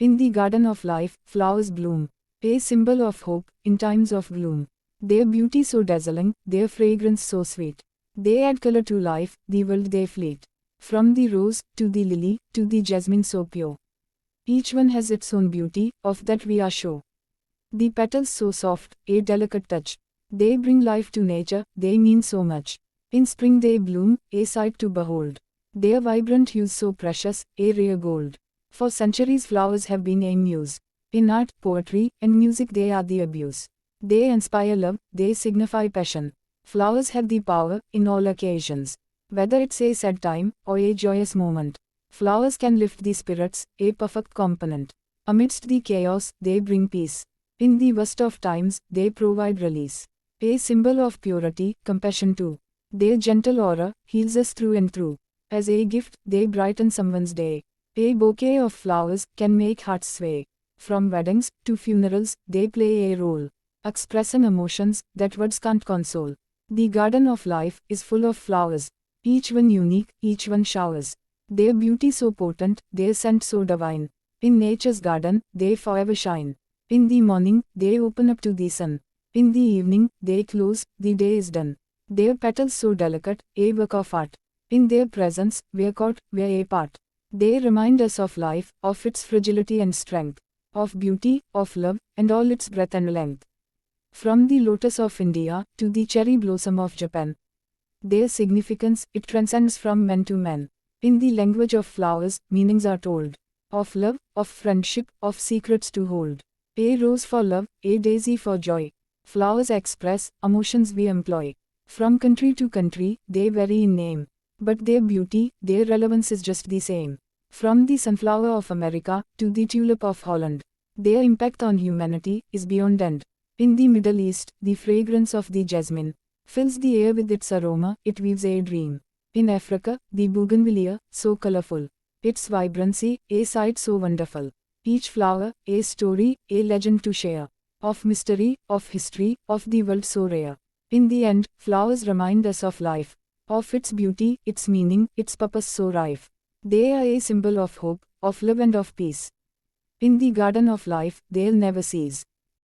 In the garden of life, flowers bloom, a symbol of hope in times of gloom. Their beauty so dazzling, their fragrance so sweet. They add color to life, the world they fleet. From the rose, to the lily, to the jasmine so pure. Each one has its own beauty, of that we are sure. The petals so soft, a delicate touch. They bring life to nature, they mean so much. In spring they bloom, a sight to behold. Their vibrant hues so precious, a rare gold. For centuries flowers have been a muse. In art, poetry, and music they are the abuse. They inspire love, they signify passion. Flowers have the power, in all occasions. Whether it's a sad time, or a joyous moment. Flowers can lift the spirits, a perfect component. Amidst the chaos, they bring peace. In the worst of times, they provide release. A symbol of purity, compassion too. Their gentle aura heals us through and through. As a gift, they brighten someone's day. A bouquet of flowers can make hearts sway. From weddings to funerals, they play a role, expressing emotions that words can't console. The garden of life is full of flowers, each one unique, each one showers. Their beauty so potent, their scent so divine. In nature's garden, they forever shine. In the morning, they open up to the sun. In the evening, they close, the day is done. Their petals so delicate, a work of art. In their presence, we're caught, we're apart. They remind us of life, of its fragility and strength, of beauty, of love, and all its breadth and length. From the lotus of India, to the cherry blossom of Japan. Their significance, it transcends from man to man. In the language of flowers, meanings are told. Of love, of friendship, of secrets to hold. A rose for love, a daisy for joy. Flowers express, emotions we employ. From country to country, they vary in name. But their beauty, their relevance is just the same. From the sunflower of America, to the tulip of Holland. Their impact on humanity, is beyond end. In the Middle East, the fragrance of the jasmine fills the air with its aroma, it weaves a dream. In Africa, the bougainvillea, so colorful. Its vibrancy, a sight so wonderful. Each flower, a story, a legend to share. Of mystery, of history, of the world so rare. In the end, flowers remind us of life. Of its beauty, its meaning, its purpose so rife. They are a symbol of hope, of love and of peace. In the garden of life, they'll never cease.